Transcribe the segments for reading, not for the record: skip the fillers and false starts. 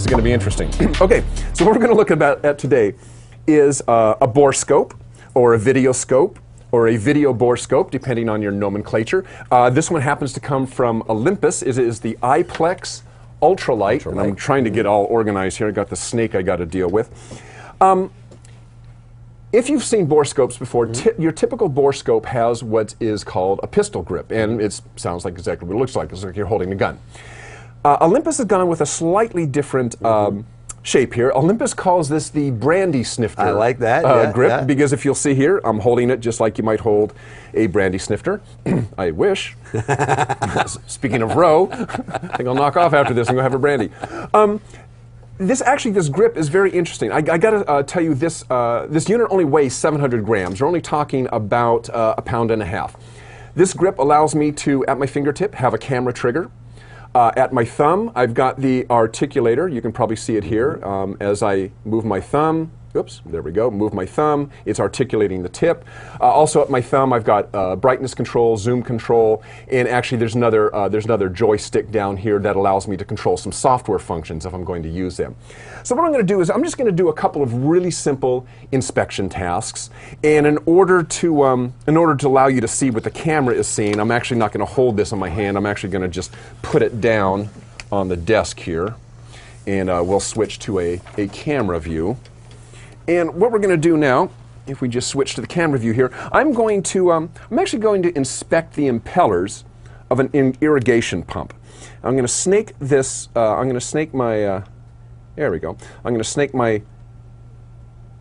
This is going to be interesting. Okay, so what we're going to look at today is a borescope, or a videoscope, or a video borescope, depending on your nomenclature. This one happens to come from Olympus. It is the iPLEX UltraLite. And I'm trying to get all organized here. I got the snake I got to deal with. If you've seen borescopes before, your typical borescope has what is called a pistol grip, and it sounds like exactly what it looks like. It's like you're holding a gun. Olympus has gone with a slightly different shape here. Olympus calls this the brandy snifter. I like that. Grip, because if you'll see here, I'm holding it just like you might hold a brandy snifter. I wish. Speaking of row, I think I'll knock off after this and go have a brandy. This grip is very interesting. I got to tell you, this unit only weighs 700 grams. We're only talking about a pound and a half. This grip allows me to, at my fingertip, have a camera trigger. At my thumb, I've got the articulator. You can probably see it here. As I move my thumb, oops, there we go, move my thumb, it's articulating the tip. Also at my thumb, I've got brightness control, zoom control, and actually there's another joystick down here that allows me to control some software functions if I'm going to use them. So what I'm going to do is I'm just going to do a couple of really simple inspection tasks, and in order to allow you to see what the camera is seeing, I'm actually not going to hold this in my hand. I'm actually going to just put it down on the desk here, and we'll switch to a camera view. And what we're going to do now, if we just switch to the camera view here, I'm actually going to inspect the impellers of an irrigation pump. I'm going to snake this. I'm going to snake my. There we go. I'm going to snake my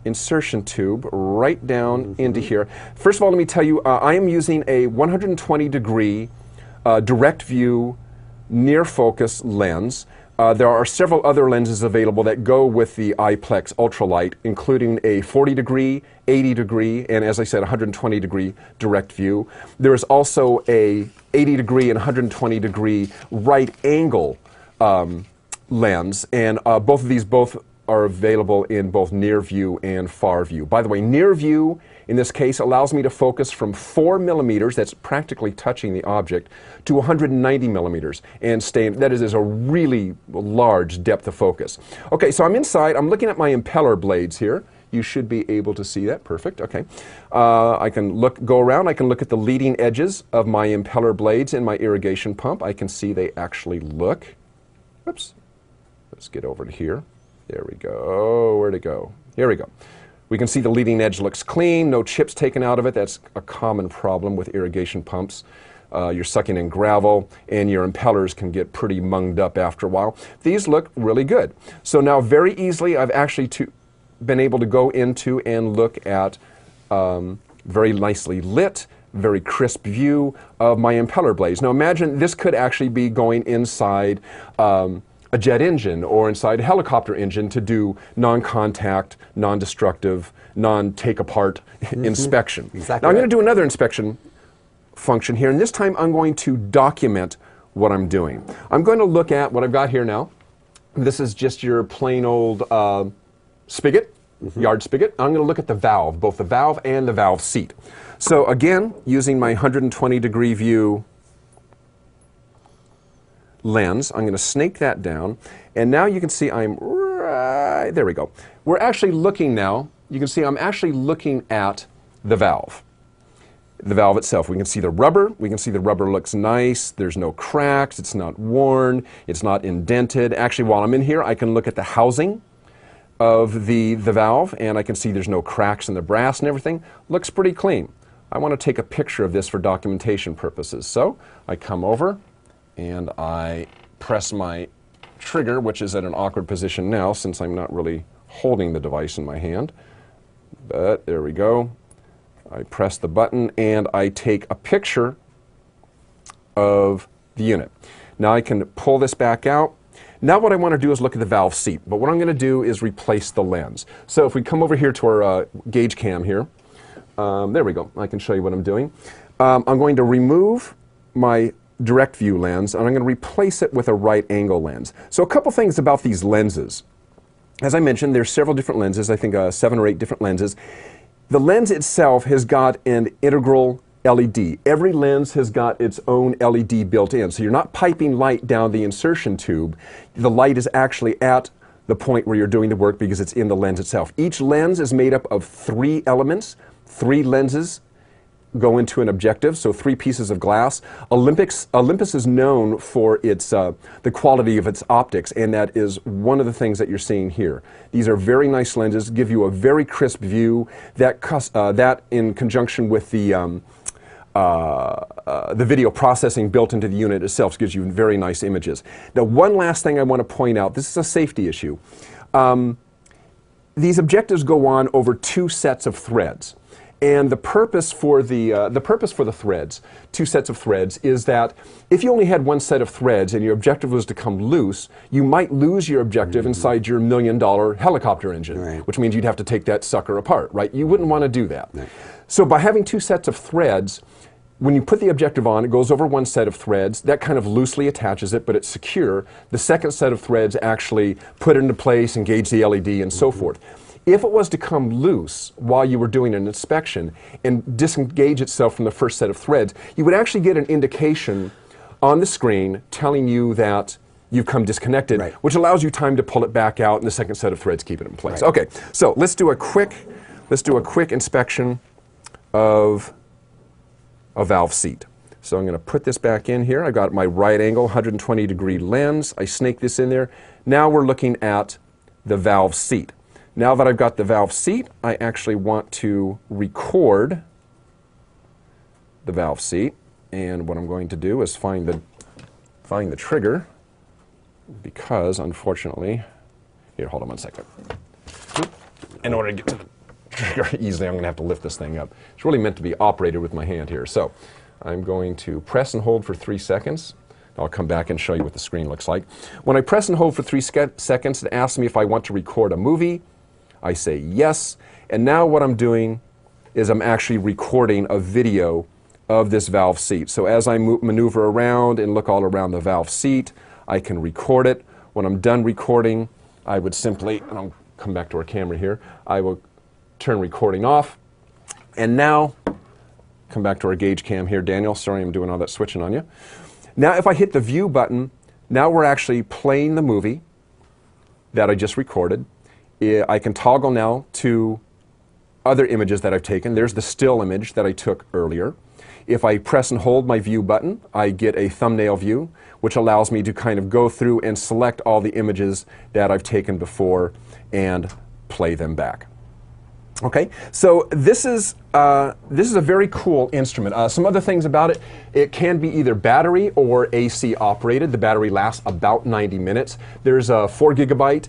insertion tube right down into here. First of all, let me tell you, I am using a 120-degree direct view near focus lens. There are several other lenses available that go with the iPLEX UltraLite, including a 40-degree, 80-degree, and as I said, 120-degree direct view. There is also a 80-degree and 120-degree right angle lens, and both of these are available in both near view and far view. By the way, near view in this case allows me to focus from 4 millimeters, that's practically touching the object, to 190 millimeters, and that is a really large depth of focus. Okay, so I'm inside, I'm looking at my impeller blades here. You should be able to see that, perfect, okay. I can go around, I can look at the leading edges of my impeller blades in my irrigation pump. I can see they actually look, oops, let's get over to here. There we go. Where'd it go? Here we go. We can see the leading edge looks clean, no chips taken out of it. That's a common problem with irrigation pumps. You're sucking in gravel, and your impellers can get pretty munged up after a while. These look really good. So now very easily I've actually been able to go into and look at very nicely lit, very crisp view of my impeller blades. Now imagine this could actually be going inside a jet engine or inside a helicopter engine to do non-contact, non-destructive, non-take-apart inspection. Exactly. Now I'm going to do another inspection function here, and this time I'm going to document what I'm doing. I'm going to look at what I've got here now. This is just your plain old spigot, yard spigot. I'm going to look at the valve, both the valve and the valve seat. So again, using my 120-degree view lens, I'm going to snake that down, and now you can see I'm right, there we go. We're actually looking now, you can see I'm actually looking at the valve itself. We can see the rubber, looks nice, there's no cracks, it's not worn, it's not indented. Actually, while I'm in here, I can look at the housing of the valve, and I can see there's no cracks in the brass and everything. Looks pretty clean. I want to take a picture of this for documentation purposes. So I come over, and I press my trigger, which is at an awkward position now since I'm not really holding the device in my hand. But there we go. I press the button and I take a picture of the unit. Now I can pull this back out. Now what I want to do is look at the valve seat, but what I'm going to do is replace the lens. So if we come over here to our gauge cam here, there we go, I can show you what I'm doing. I'm going to remove my direct view lens, and I'm going to replace it with a right angle lens. So a couple things about these lenses. As I mentioned, there's several different lenses, I think 7 or 8 different lenses. The lens itself has got an integral LED. Every lens has got its own LED built in, so you're not piping light down the insertion tube. The light is actually at the point where you're doing the work because it's in the lens itself. Each lens is made up of 3 elements, 3 lenses go into an objective, so 3 pieces of glass. Olympus is known for its the quality of its optics, and that is one of the things that you're seeing here. These are very nice lenses, give you a very crisp view. That in conjunction with the video processing built into the unit itself gives you very nice images. Now, one last thing I want to point out, this is a safety issue. These objectives go on over 2 sets of threads. And the purpose for the threads, 2 sets of threads, is that if you only had 1 set of threads and your objective was to come loose, you might lose your objective inside your $1 million helicopter engine, which means you'd have to take that sucker apart, right? You wouldn't want to do that. So by having 2 sets of threads, when you put the objective on, it goes over 1 set of threads. That kind of loosely attaches it, but it's secure. The second set of threads actually put it into place, engage the LED, and so forth. If it was to come loose while you were doing an inspection and disengage itself from the first set of threads, you would actually get an indication on the screen telling you that you've come disconnected, which allows you time to pull it back out and the second set of threads keep it in place. Okay, so let's do a quick inspection of a valve seat. So I'm going to put this back in here. I got my right angle, 120-degree lens. I snake this in there. Now we're looking at the valve seat. Now that I've got the valve seat, I actually want to record the valve seat. And what I'm going to do is find the trigger, because unfortunately, here, hold on 1 second. In order to get to the trigger easily, I'm going to have to lift this thing up. It's really meant to be operated with my hand here. So I'm going to press and hold for 3 seconds. I'll come back and show you what the screen looks like. When I press and hold for 3 seconds, it asks me if I want to record a movie. I say yes, and now what I'm doing is I'm actually recording a video of this valve seat. So as I maneuver around and look all around the valve seat, I can record it. When I'm done recording, I would simply, and I'll come back to our camera here, I will turn recording off, and now, come back to our gauge cam here. Daniel, sorry I'm doing all that switching on you. Now if I hit the view button, now we're actually playing the movie that I just recorded. I can toggle now to other images that I've taken. There's the still image that I took earlier. If I press and hold my view button, I get a thumbnail view, which allows me to kind of go through and select all the images that I've taken before and play them back. Okay, so this is a very cool instrument. Some other things about it, it can be either battery or AC operated. The battery lasts about 90 minutes. There's a 4 gigabyte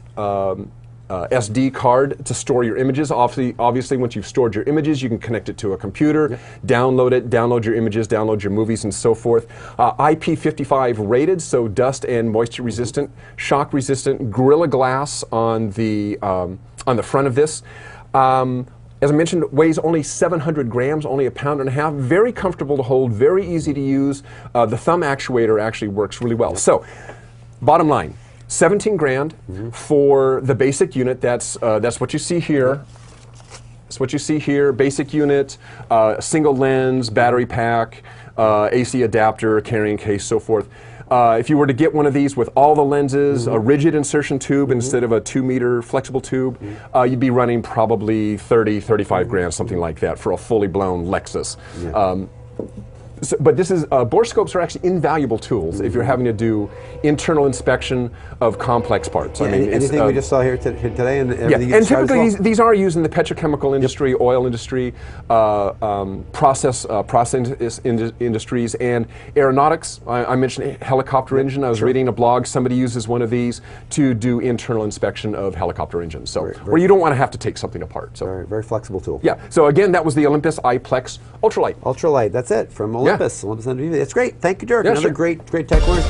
SD card to store your images. Obviously, once you've stored your images, you can connect it to a computer, download your images, download your movies, and so forth. IP55 rated, so dust and moisture resistant, shock resistant, Gorilla Glass on the front of this. As I mentioned, it weighs only 700 grams, only 1.5 pounds. Very comfortable to hold, very easy to use. The thumb actuator actually works really well. So, bottom line, 17 grand for the basic unit. That's what you see here. That's what you see here. Basic unit, single lens, battery pack, AC adapter, carrying case, so forth. If you were to get one of these with all the lenses, a rigid insertion tube instead of a 2-meter flexible tube, you'd be running probably 30, 35 grand, something like that, for a fully blown Lexus. But this is, bore scopes are actually invaluable tools if you're having to do internal inspection of complex parts. Yeah, I mean, anything we just saw here today, and everything and typically these are used in the petrochemical industry, oil industry, process industries, and aeronautics. I mentioned helicopter engine. I was reading a blog. Somebody uses one of these to do internal inspection of helicopter engines. So where you don't want to have to take something apart. So very flexible tool. Yeah. So again, that was the Olympus iPLEX UltraLite. UltraLite. That's it from Olympus. Olympus. That's great. Thank you, Dirk. Yeah, Another great tech corner.